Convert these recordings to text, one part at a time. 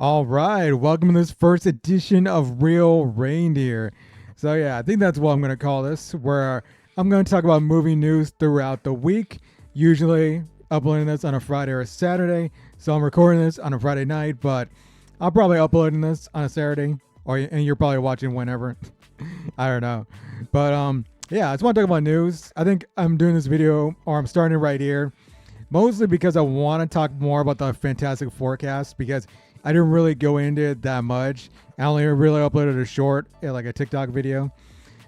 All right, welcome to this first edition of Real Reindeer. So yeah, I think that's what I'm going to call this, where I'm going to talk about movie news throughout the week. Usually uploading this on a Friday or a Saturday. So I'm recording this on a Friday night, but I'll probably uploading this on a Saturday, and you're probably watching whenever. I don't know, but yeah, I just want to talk about news. I think I'm doing this video, or I'm starting it right here, mostly because I want to talk more about the Fantastic Forecast because I didn't really go into it that much. I only really uploaded a short, like a TikTok video.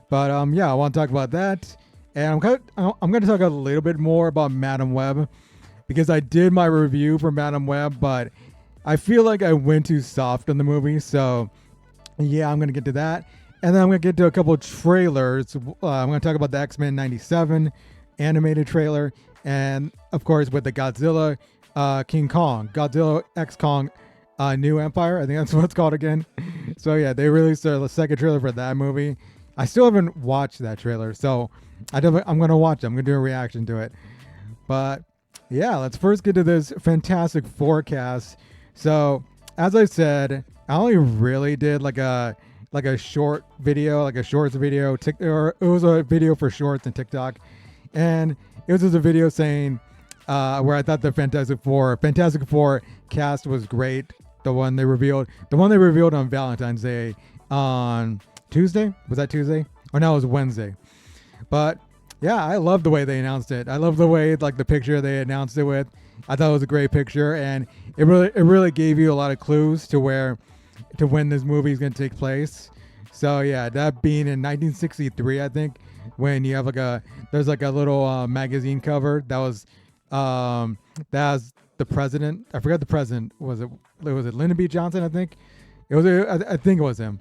But yeah, I want to talk about that, and I'm going to talk a little bit more about Madam Web because I did my review for Madam Web, but I feel like I went too soft on the movie. So yeah, I'm going to get to that, and then I'm going to get to a couple of trailers. I'm going to talk about the X-Men '97 animated trailer, and of course with the Godzilla, King Kong, Godzilla X Kong, New Empire. I think that's what it's called again. So yeah, they released the second trailer for that movie. I still haven't watched that trailer, so I'm gonna watch it. I'm gonna do a reaction to it. But yeah, let's first get to this Fantastic Forecast. So as I said, I only really did like a short video, like a shorts video, or it was a video for shorts and TikTok, and it was just a video saying where I thought the Fantastic Four cast was great. The one they revealed on Valentine's Day on Tuesday. Was that Tuesday? Or no, it was Wednesday. But yeah, I love the way they announced it. I love the way like the picture they announced it with. I thought it was a great picture, and it really gave you a lot of clues to when this movie is going to take place. So yeah, that being in 1963, I think, when you have there's like a little magazine cover that was the president. I forgot the president. Was it Lyndon B. Johnson? I think I think it was him.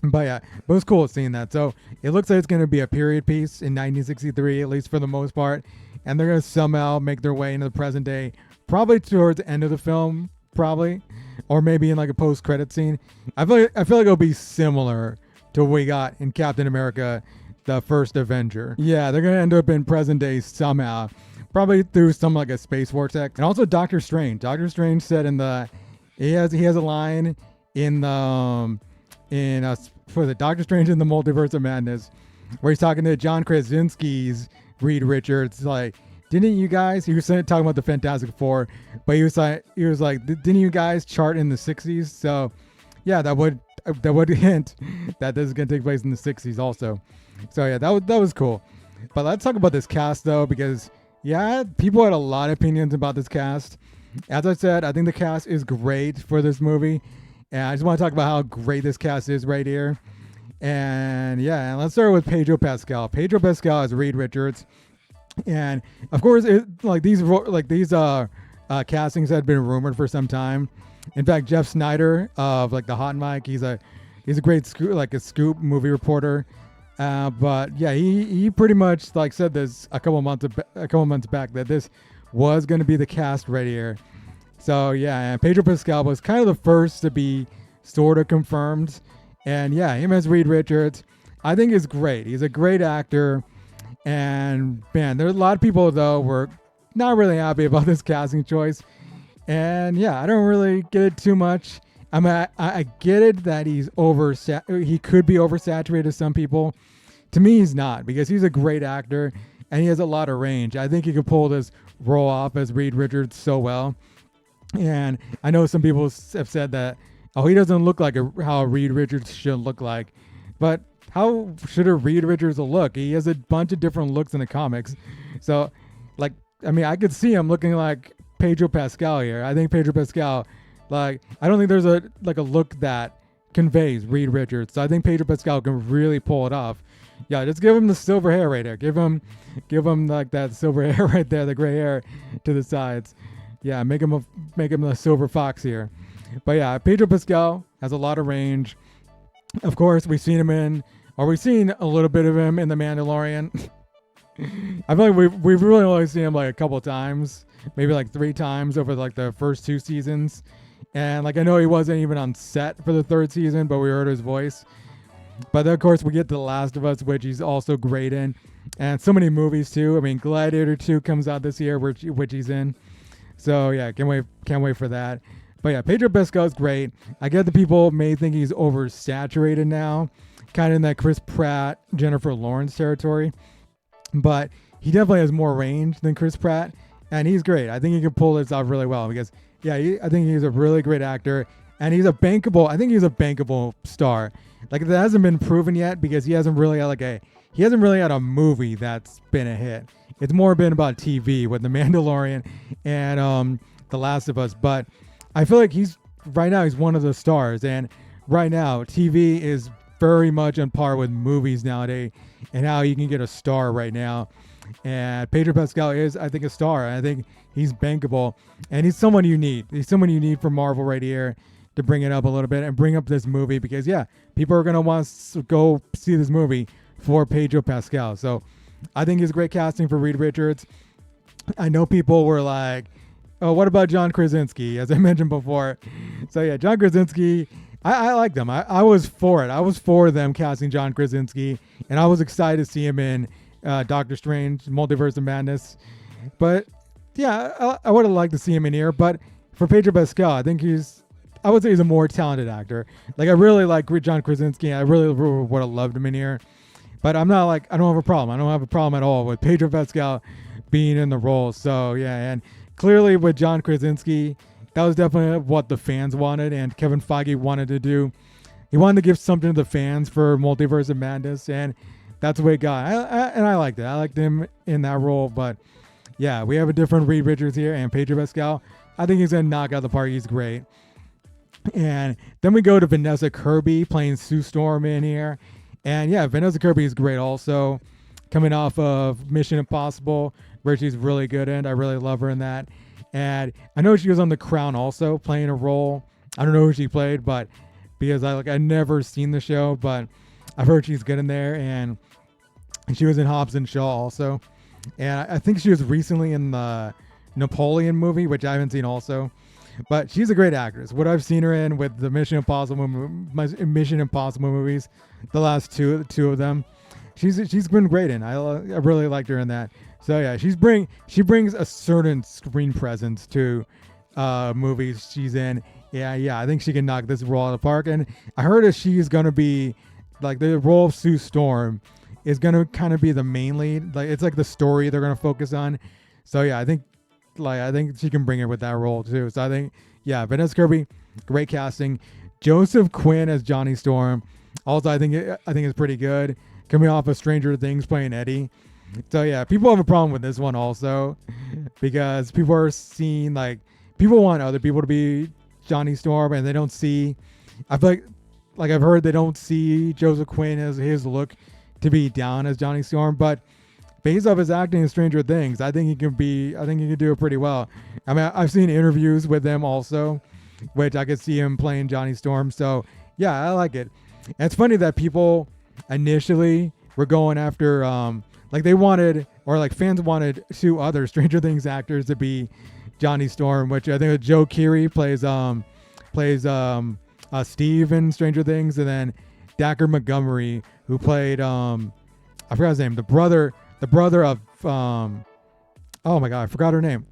But yeah, but it was cool seeing that. So it looks like it's going to be a period piece in 1963, at least for the most part, and they're going to somehow make their way into the present day, probably towards the end of the film, probably, or maybe in like a post-credit scene. I feel like it'll be similar to what we got in Captain America, the First Avenger. Yeah, they're going to end up in present day somehow, probably through some like a space vortex. And also Doctor Strange. Doctor Strange said he has a line in the for the Doctor Strange in the Multiverse of Madness, where he's talking to John Krasinski's Reed Richards, like, didn't you guys? He was talking about the Fantastic Four, but he was like, didn't you guys chart in the '60s? So, yeah, that would hint that this is gonna take place in the '60s also. So yeah, that was cool. But let's talk about this cast though, because yeah, people had a lot of opinions about this cast. As I said, I think the cast is great for this movie. And I just want to talk about how great this cast is right here. And yeah, and let's start with Pedro Pascal. Pedro Pascal is Reed Richards. And of course, these castings had been rumored for some time. In fact, Jeff Snyder of like the Hot Mic, he's a great scoop movie reporter. But yeah, he pretty much like said this a couple months back that this was going to be the cast right here. So yeah, and Pedro Pascal was kind of the first to be sort of confirmed, and yeah, him as Reed Richards, I think is great. He's a great actor, and man, there's a lot of people though were not really happy about this casting choice, and yeah, I don't really get it too much. I get it that he could be oversaturated to some people. To me, he's not, because he's a great actor and he has a lot of range. I think he could pull this role off as Reed Richards so well. And I know some people have said that, oh, he doesn't look like how a Reed Richards should look like. But how should a Reed Richards look? He has a bunch of different looks in the comics. So, like, I mean, I could see him looking like Pedro Pascal here. I think Pedro Pascal, like, I don't think there's a look that conveys Reed Richards. So I think Pedro Pascal can really pull it off. Yeah, just give him the silver hair right there. Give him like that silver hair right there, the gray hair to the sides. Yeah, make him a silver fox here. But yeah, Pedro Pascal has a lot of range. Of course, we've seen a little bit of him in The Mandalorian. I feel like we've really only seen him like a couple times, maybe like 3 times over like the first 2 seasons. And like I know he wasn't even on set for the 3rd season, but we heard his voice. But then, of course, we get to The Last of Us, which he's also great in, and so many movies too. I mean, Gladiator 2 comes out this year, which he's in. So yeah, can't wait for that. But yeah, Pedro Pascal is great. I get the people may think he's oversaturated now, kind of in that Chris Pratt, Jennifer Lawrence territory. But he definitely has more range than Chris Pratt, and he's great. I think he can pull this off really well because, yeah, I think he's a really great actor, and he's a bankable. I think he's a bankable star. Like that hasn't been proven yet because he hasn't really had a movie that's been a hit. It's more been about TV with The Mandalorian and The Last of Us. But I feel like he's one of the stars, and right now TV is very much on par with movies nowadays, and how you can get a star right now. And Pedro Pascal is, I think, a star. I think he's bankable, and he's someone you need. He's someone you need for Marvel right here to bring it up a little bit and bring up this movie because, yeah, people are going to want to go see this movie for Pedro Pascal. So I think it's great casting for Reed Richards. I know people were like, oh, what about John Krasinski, as I mentioned before? So, yeah, John Krasinski, I like them. I was for it. I was for them casting John Krasinski, and I was excited to see him in Doctor Strange, Multiverse of Madness. But, yeah, I would have liked to see him in here. But for Pedro Pascal, I would say he's a more talented actor. Like, I really like John Krasinski. I really would have loved him in here. But I don't have a problem. I don't have a problem at all with Pedro Pascal being in the role. So, yeah, and clearly with John Krasinski, that was definitely what the fans wanted and Kevin Feige wanted to do. He wanted to give something to the fans for Multiverse of Madness, and that's the way it got. I liked it. I liked him in that role. But, yeah, we have a different Reed Richards here, and Pedro Pascal, I think he's going to knock out the park. He's great. And then we go to Vanessa Kirby playing Sue Storm in here. And, yeah, Vanessa Kirby is great also, coming off of Mission Impossible, where she's really good in. I really love her in that. And I know she was on The Crown also, playing a role. I don't know who she played, but because I never seen the show, but I've heard she's good in there. And she was in Hobbs and Shaw also. And I think she was recently in the Napoleon movie, which I haven't seen also. But she's a great actress. What I've seen her in with the Mission Impossible movies, the last two of them, she's been great in. I really liked her in that. So yeah, she brings a certain screen presence to movies she's in. Yeah, I think she can knock this role out of the park. And I heard that she's gonna be like the role of Sue Storm is gonna kind of be the main lead. Like it's like the story they're gonna focus on. So yeah, I think she can bring it with that role too. So I think, yeah, Vanessa Kirby, great casting. Joseph Quinn as Johnny Storm, also I think is pretty good. Coming off of Stranger Things, playing Eddie. So yeah, people have a problem with this one also, because people are seeing people want other people to be Johnny Storm, and they don't see. I feel like I've heard they don't see Joseph Quinn as his look to be down as Johnny Storm, but based off his acting in Stranger Things, I think he can do it pretty well. I mean, I've seen interviews with him also, which I could see him playing Johnny Storm. So yeah, I like it. And it's funny that people initially were going after, fans wanted two other Stranger Things actors to be Johnny Storm, which I think Joe Keery plays Steve in Stranger Things, and then Dacker Montgomery, who played I forgot his name, the brother of oh my god, I forgot her name.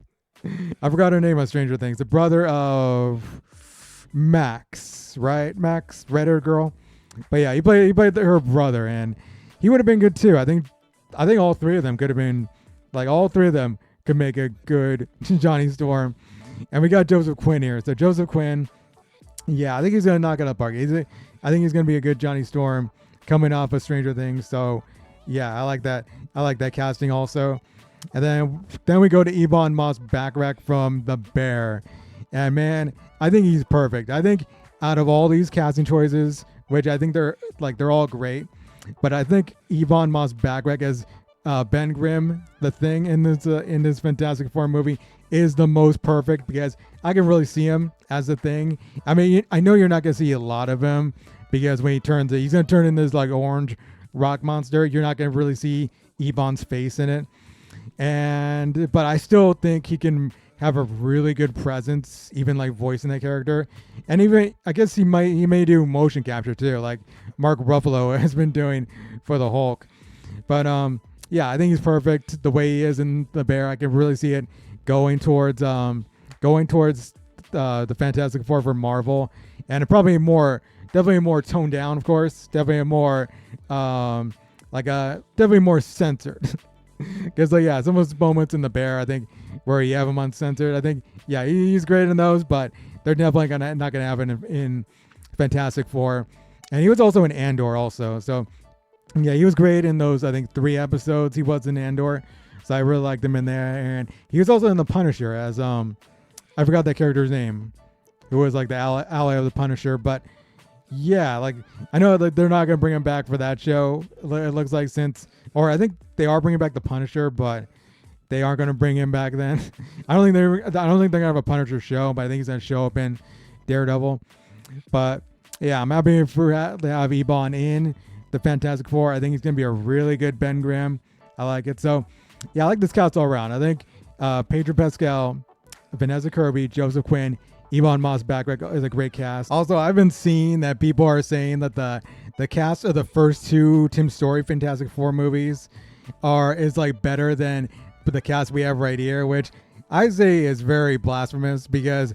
I forgot her name on Stranger Things. The brother of Max, right? Max, red-haired girl. But yeah, he played her brother, and he would have been good too. I think all three of them could have been all three of them could make a good Johnny Storm. And we got Joseph Quinn here. So Joseph Quinn, yeah, I think he's gonna knock it out of the park. I think he's gonna be a good Johnny Storm coming off of Stranger Things. So yeah, I like that. I like that casting also. And then we go to Ebon Moss-Backrack from The Bear. And man, I think he's perfect. I think out of all these casting choices, which I think they're all great, but I think Ebon Moss-Backrack as Ben Grimm, the Thing in this Fantastic Four movie, is the most perfect, because I can really see him as the Thing. I mean, I know you're not gonna see a lot of him, because when he's gonna turn into this orange rock monster, you're not gonna really see Ebon's face in it. But I still think he can have a really good presence, even voicing that character. And even I guess he may do motion capture too, like Mark Ruffalo has been doing for the Hulk. But yeah, I think he's perfect the way he is in The Bear. I can really see it going towards the Fantastic Four for Marvel, and definitely more toned down, of course, definitely more definitely more censored. Because yeah, some of those moments in the bear, I think, where you have him uncensored, I think yeah, he's great in those, but they're definitely not gonna have it in Fantastic Four, and he was also in Andor also, so. Yeah, he was great in those, I think, 3 episodes he was in Andor. So I really liked him in there. And he was also in The Punisher as, I forgot that character's name, who was like the ally of the Punisher. But yeah, like, I know that they're not going to bring him back for that show. It looks like or I think they are bringing back the Punisher, but they aren't going to bring him back then. I don't think they're going to have a Punisher show, but I think he's going to show up in Daredevil. But yeah, I'm happy to have Ebon in the Fantastic Four. I think he's going to be a really good Ben Grimm. I like it. So, yeah, I like this cast all around. I think Pedro Pascal, Vanessa Kirby, Joseph Quinn, Ebon Moss-Backrack is a great cast. Also, I've been seeing that people are saying that the cast of the first 2 Tim Story Fantastic Four movies is like better than the cast we have right here, which I say is very blasphemous because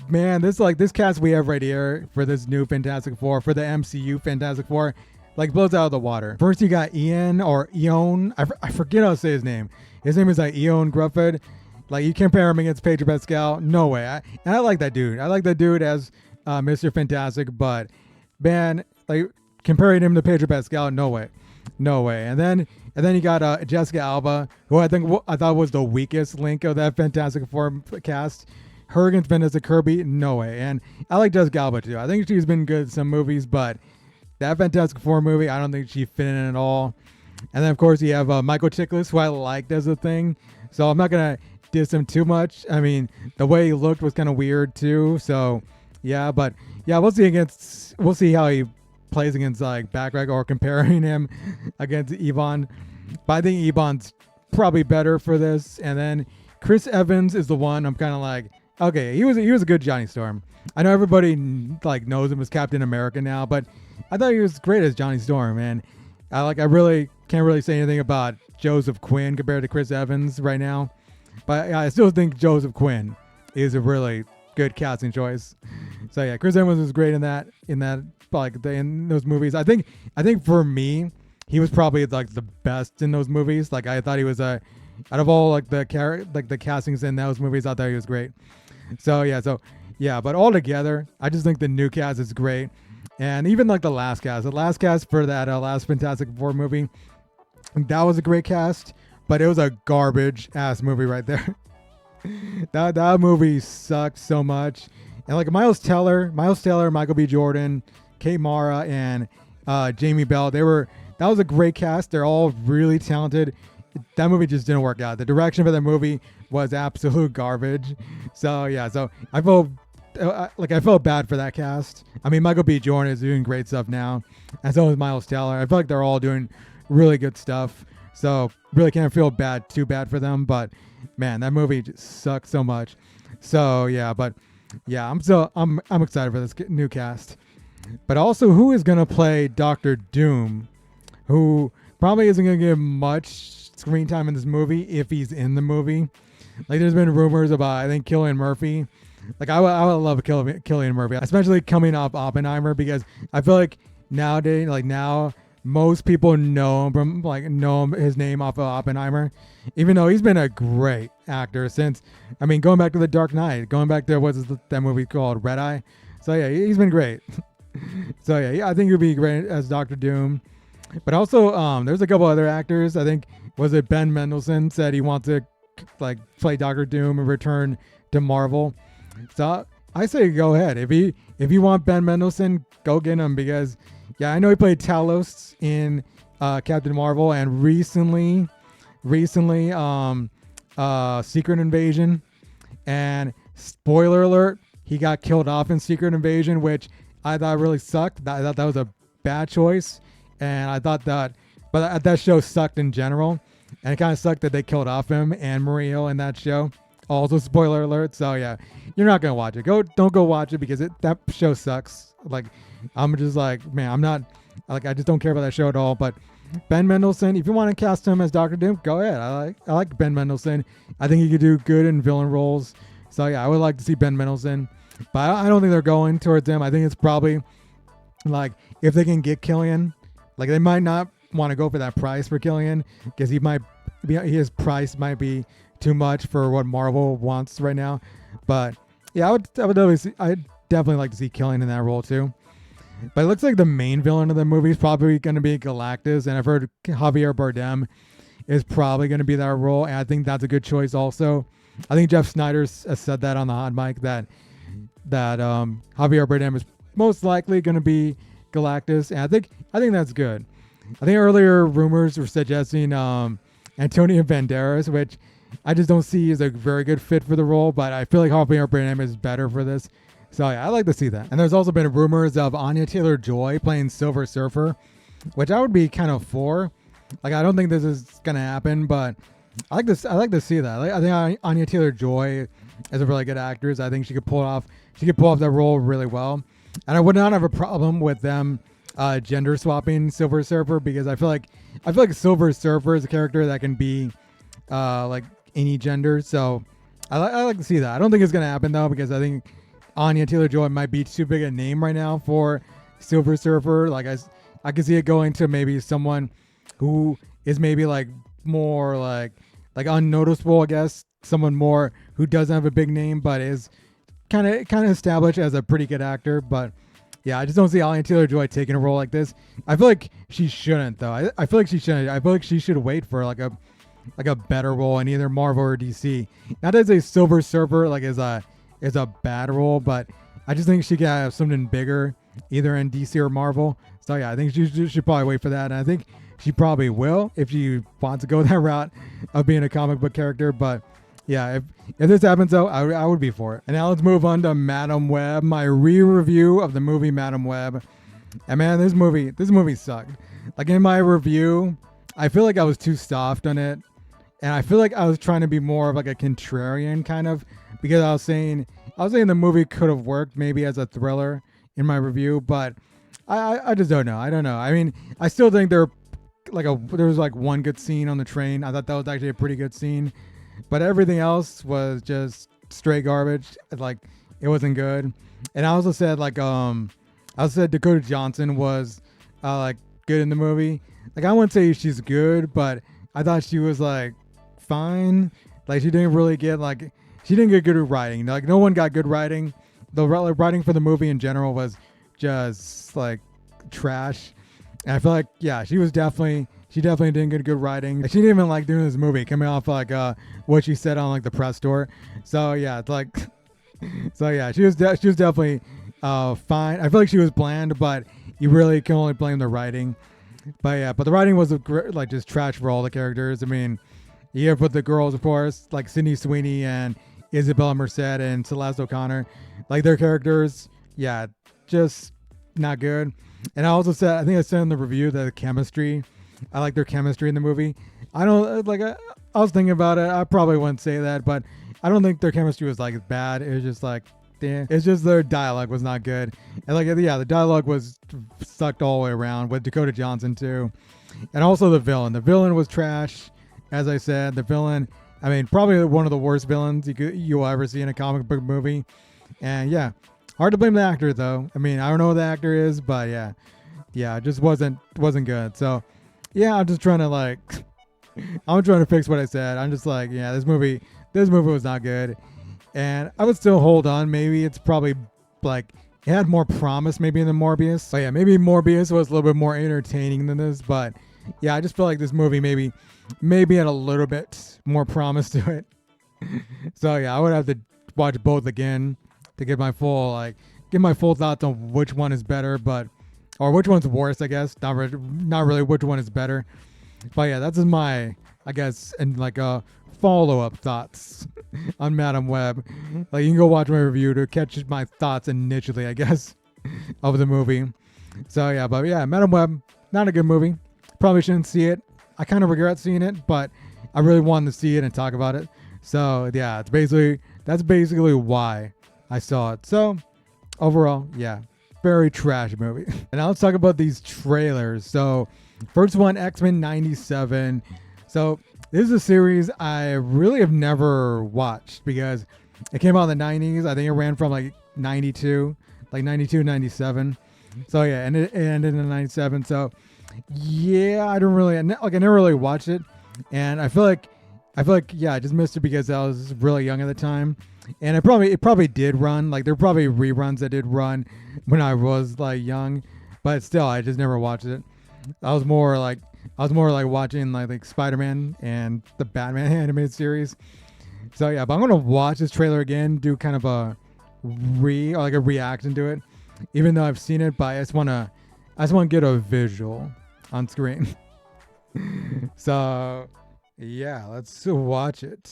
man, this cast we have right here for this new Fantastic Four, for the MCU Fantastic Four, like blows out of the water. First you got Eon, I forget how to say his name. His name is like Eon Grufford. Like you compare him against Pedro Pascal, no way. I like that dude. I like that dude as Mr. Fantastic, but man, like comparing him to Pedro Pascal, no way. And then you got Jessica Alba, who I thought was the weakest link of that Fantastic Four cast. Her against Vanessa Kirby, no way. And I like Jessica Alba too. I think she's been good in some movies, but that Fantastic Four movie, I don't think she fit in at all. And then, of course, you have Michael Chiklis, who I liked as a thing. So I'm not going to diss him too much. I mean, the way he looked was kind of weird, too. So, yeah. But, yeah, we'll see how he plays against, like, Backrack or comparing him against Ebon. But I think Ebon's probably better for this. And then Chris Evans is the one I'm kind of like, okay, he was a good Johnny Storm. I know everybody, like, knows him as Captain America now, but I thought he was great as Johnny Storm, and I really can't really say anything about Joseph Quinn compared to Chris Evans right now. But I still think Joseph Quinn is a really good casting choice. So yeah, Chris Evans was great in those movies. I think for me, he was probably like the best in those movies. Like I thought he was out of all like the castings in those movies, I thought he was great. So yeah, but all together, I just think the new cast is great. And even like the last cast for that last Fantastic Four movie, that was a great cast, but it was a garbage ass movie right there. that movie sucked so much. And like Miles Teller, Michael B. Jordan, Kate Mara, and Jamie Bell, that was a great cast. They're all really talented. That movie just didn't work out. The direction for that movie was absolute garbage. So yeah, I felt bad for that cast. I mean, Michael B. Jordan is doing great stuff now, and so is Miles Teller. I feel like they're all doing really good stuff. So really can't feel too bad for them. But man, that movie just sucks so much. So yeah, but yeah, I'm excited for this new cast. But also, who is gonna play Doctor Doom? Who probably isn't gonna get much screen time in this movie if he's in the movie. Like there's been rumors about, I think, Cillian Murphy. Like I would love Cillian Murphy, especially coming off Oppenheimer, because I feel like nowadays, like now, most people know his name off of Oppenheimer, even though he's been a great actor since. I mean, going back to The Dark Knight, going back to that movie called Red Eye. So yeah, he's been great. So yeah, I think he'd be great as Doctor Doom. But also, there's a couple other actors. I think Ben Mendelsohn said he wants to like play Doctor Doom and return to Marvel. So I say go ahead. If you want Ben Mendelsohn, go get him, because yeah, I know he played Talos in Captain Marvel, and recently Secret Invasion, and spoiler alert, he got killed off in Secret Invasion, which I thought really sucked. I thought that was a bad choice, and I thought that show sucked in general, and it kind of sucked that they killed off him and Maria Hill in that show. Also, spoiler alert. So yeah, you're not gonna watch it. Don't go watch it, because that show sucks. Like, I'm just like, man, I'm not like, I just don't care about that show at all. But Ben Mendelsohn, if you want to cast him as Doctor Doom, go ahead. I like Ben Mendelsohn. I think he could do good in villain roles. So yeah, I would like to see Ben Mendelsohn, but I don't think they're going towards him. I think it's probably like if they can get Killian, like they might not want to go for that price for Killian because his price might be too much for what Marvel wants right now. But yeah, I'd definitely like to see Killian in that role too. But it looks like the main villain of the movie is probably going to be Galactus, and I've heard Javier Bardem is probably going to be that role, and I think that's a good choice also. I think Jeff Snyder has said that on the hot mic that Javier Bardem is most likely going to be Galactus, and I think that's good. I think earlier rumors were suggesting Antonio Banderas, which I just don't see as a very good fit for the role, but I feel like Javier Bardem is better for this. So yeah, I like to see that. And there's also been rumors of Anya Taylor-Joy playing Silver Surfer, which I would be kind of for. Like I don't think this is gonna happen, but I like to see that. I think Anya Taylor-Joy is a really good actress. I think she could pull off that role really well. And I would not have a problem with them gender swapping Silver Surfer because I feel like Silver Surfer is a character that can be like any gender. So I like to see that. I don't think it's gonna happen though because I think Anya Taylor-Joy might be too big a name right now for Silver Surfer. Like I could see it going to maybe someone who is maybe like more like unnoticeable, I guess. Someone more who doesn't have a big name but is kind of established as a pretty good actor. But yeah, I just don't see Anya Taylor-Joy taking a role like this. I feel like she shouldn't though. I feel like she shouldn't. I feel like she should wait for like a better role in either Marvel or DC. Not as a Silver Surfer like is a bad role, but I just think she could have something bigger either in DC or Marvel. So yeah, I think she should probably wait for that, and I think she probably will if she wants to go that route of being a comic book character. But yeah, if this happens though, I would be for it. And now let's move on to Madam Web, my re-review of the movie Madam Web. And man, this movie sucked. Like in my review, I feel like I was too soft on it, and I feel like I was trying to be more of like a contrarian kind of, because I was saying the movie could have worked maybe as a thriller in my review, but I just don't know. I don't know. I mean, I still think there was like one good scene on the train. I thought that was actually a pretty good scene, but everything else was just straight garbage. Like it wasn't good. And I also said Dakota Johnson was like good in the movie. Like I wouldn't say she's good, but I thought she was like fine. Like she didn't get good writing. Like no one got good writing. The writing for the movie in general was just like trash. And I feel like she definitely didn't get good writing. She didn't even like doing this movie coming off like what she said on like the press tour. So yeah, it's like she was definitely fine. I feel like she was bland, but you really can only blame the writing. But the writing was like just trash for all the characters. I mean, you have put the girls, of course, like Sydney Sweeney and Isabella Merced and Celeste O'Connor, like their characters, just not good. And I also said, I think I said in the review that I like their chemistry in the movie. I was thinking about it. I probably wouldn't say that, but I don't think their chemistry was like bad. It was just like, it's just their dialogue was not good. And the dialogue was sucked all the way around with Dakota Johnson too. And also the villain. The villain was trash. As I said, the villain, I mean, probably one of the worst villains you'll ever see in a comic book movie. And yeah, hard to blame the actor though. I mean, I don't know who the actor is, but yeah, it just wasn't good. So yeah, I'm just trying to fix what I said. I'm just like, yeah, this movie was not good. And I would still hold on. Maybe it's probably like it had more promise maybe than Morbius. But yeah, maybe Morbius was a little bit more entertaining than this. But yeah, I just feel like this movie maybe had a little bit more promise to it. So yeah, I would have to watch both again to get my full thoughts on which one is better, or which one's worse, I guess. Not really which one is better. But yeah, that's my, I guess, and like follow-up thoughts on Madam Web. Like you can go watch my review to catch my thoughts initially, I guess, of the movie. So yeah, but yeah, Madam Web, not a good movie. Probably shouldn't see it. I kind of regret seeing it, but I really wanted to see it and talk about it. So yeah, that's basically why I saw it. So overall, yeah, very trash movie. And now let's talk about these trailers. So first one, X-Men 97. So this is a series I really have never watched because It came out in the 90s. I think it ran from like 92, like 92, 97. So yeah, and it ended in 97. So yeah, I don't really like. I never really watched it, and I feel like yeah, I just missed it because I was really young at the time, and it probably did run. Like there were probably reruns that did run when I was like young, but still, I just never watched it. I was more like watching like Spider-Man and the Batman animated series. So yeah, but I'm gonna watch this trailer again, do kind of a reaction to it, even though I've seen it, but I just wanna get a visual on screen. So yeah, let's watch it.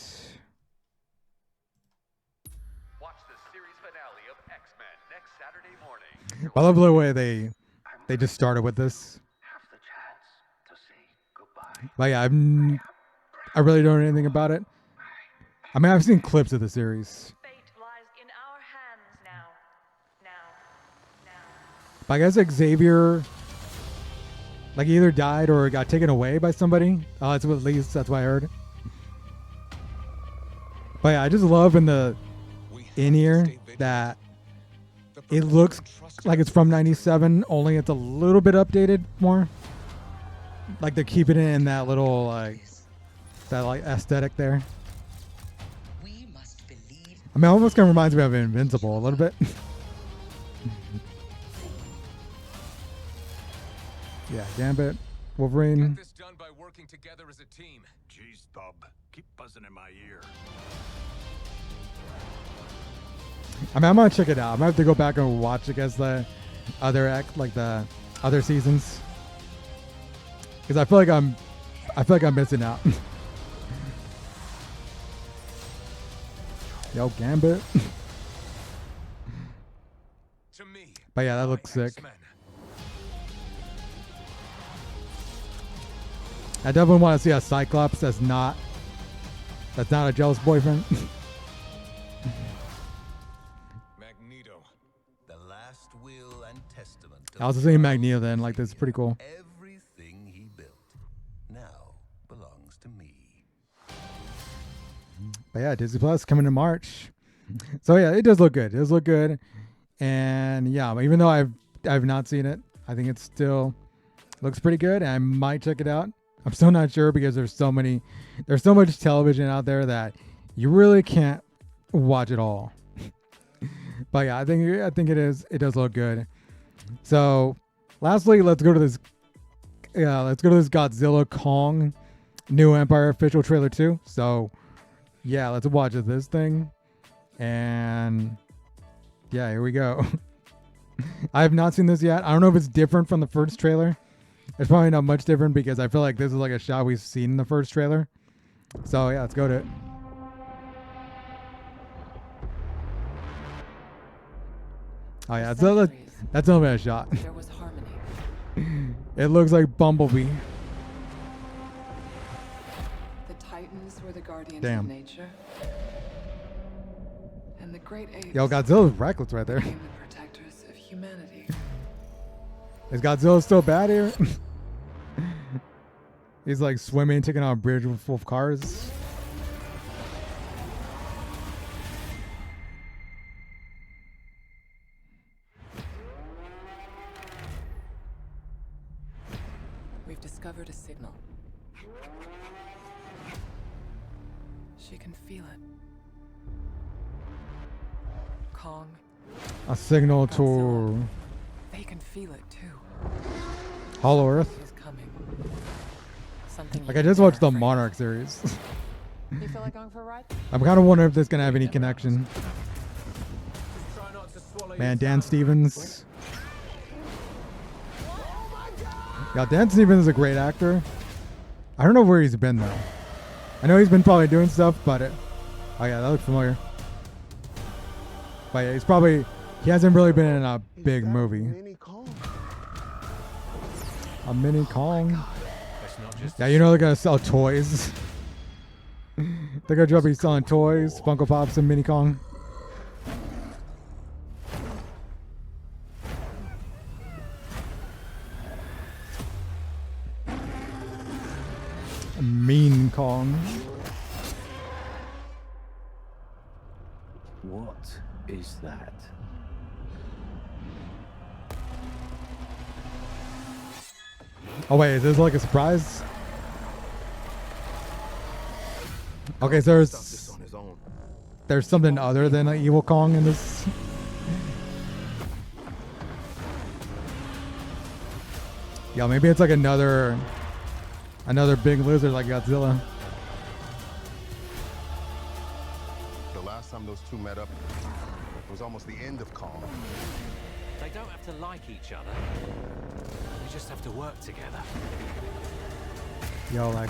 Watch the series finale of X-Men next Saturday morning. I love the way they just started with this. Have the chance to say goodbye. But yeah, I really don't know anything about it. I mean, I've seen clips of the series, Fate lies in our hands now. Now. but I guess Xavier, like, either died or got taken away by somebody. That's what, at least that's what I heard. But yeah, I just love in here that it looks like it's from '97, only it's a little bit updated more. Like they're keeping it in that little that like aesthetic there. We must believe. I mean, it almost kind of reminds me of Invincible a little bit. Yeah, Gambit, Wolverine. Get this done by working together as a team. Jeez, Bub, keep buzzing in my ear. I mean, I'm gonna check it out. I'm gonna have to go back and watch against the the other seasons, because I feel like I'm missing out. Yo, Gambit. To me. But yeah, that looks sick. X-Men. I definitely want to see a Cyclops that's not a jealous boyfriend. Magneto. The last will and testament. I was saying Magneto then, like this is pretty cool. Everything he built now belongs to me. But yeah, Disney Plus coming in March. So yeah, it does look good. It does look good. And yeah, even though I've not seen it, I think it still looks pretty good. And I might check it out. I'm still not sure because there's so much television out there that you really can't watch it all. But yeah, I think it does look good. So lastly, let's go to this Godzilla Kong New Empire official trailer 2. So yeah, let's watch this thing. And yeah, here we go. I have not seen this yet. I don't know if it's different from the first trailer. It's probably not much different because I feel like this is like a shot we've seen in the first trailer. So yeah, let's go to it. Oh yeah, that's a little bit of a shot. There was harmony. It looks like Bumblebee. The Titans were the guardians Damn. of nature. And the great apes Yo, Godzilla's reckless right there. became the protectors of humanity. Is Godzilla still bad here? He's like swimming, taking on a bridge full of cars. We've discovered a signal. She can feel it. Kong, A signal to Godzilla. They can feel it too. Hollow Earth. It's coming. Something Like I even just watched the more Monarch series. You feel like going for a ride? I'm kind of wondering if this gonna have any connection. Try not to swallow Man, your Dan tongue. Stevens. Yeah, Dan Stevens is a great actor. I don't know where he's been though. I know he's been probably doing stuff, but oh yeah, that looks familiar. But yeah, he hasn't really been in a big movie. A mini Kong. That's not just Yeah, you know they're gonna sell toys. They're gonna be selling toys, Funko Pops, and Mini Kong. Mean Kong. What is that? Oh wait, is this like a surprise? Okay, so Stop this on his own. there's something other than an evil Kong in this. Yeah, maybe it's like another big lizard like Godzilla. The last time those two met up, it was almost the end of Kong. They don't have to like each other. They just have to work together. Yo, Now,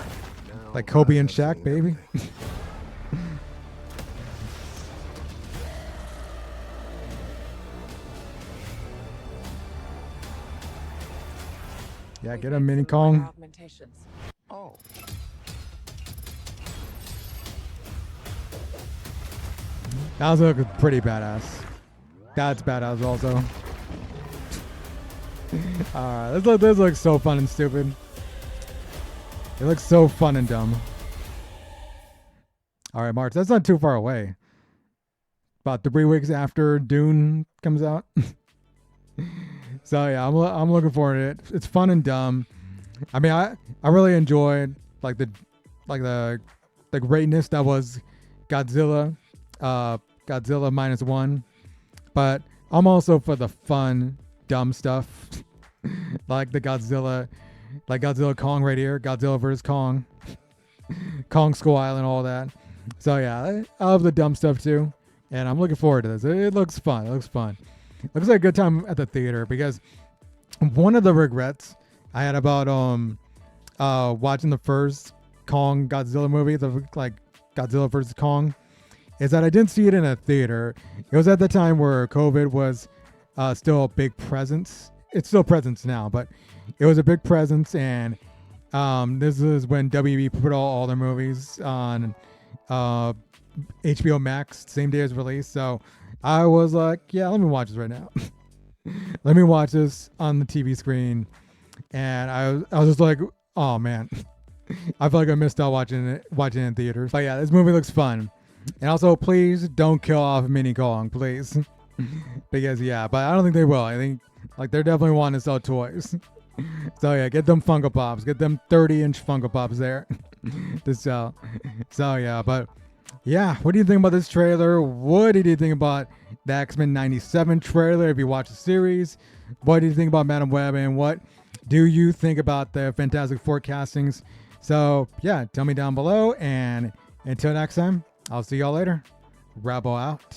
like Kobe and I've seen Shaq, baby. everything. Yeah, We've get a made mini some minor Kong. augmentations. Oh, That was looking pretty badass. That's badass also. Alright, this looks so fun and stupid. It looks so fun and dumb. Alright, March, that's not too far away. About 3 weeks after Dune comes out. So yeah, I'm looking forward to it. It's fun and dumb. I mean, I really enjoyed like the greatness that was Godzilla, Godzilla -1, but I'm also for the fun, dumb stuff, like Godzilla Kong right here, Godzilla vs Kong, Kong Skull Island, all that. So yeah, I love the dumb stuff too, and I'm looking forward to this. It looks fun. It looks fun. It looks like a good time at the theater, because one of the regrets I had about watching the first Kong Godzilla movie, the Godzilla vs Kong, is that I didn't see it in a theater. It was at the time where COVID was still a big presence. It's still presence now, but it was a big presence, and this is when WB put all their movies on HBO Max same day as release. So I was like, yeah, let me watch this right now. Let me watch this on the TV screen, and I was just like, oh man, I feel like I missed out watching it in theaters. But yeah, this movie looks fun. And also, please don't kill off Mini Kong, please. Because yeah, but I don't think they will. I think they're definitely wanting to sell toys. So yeah, get them Funko Pops. Get them 30-inch Funko Pops there to sell. So yeah, but yeah, what do you think about this trailer? What did you think about the X-Men 97 trailer? If you watch the series, what do you think about Madam Web? And what do you think about the Fantastic Four castings? So yeah, tell me down below. And until next time, I'll see y'all later. Rebel out.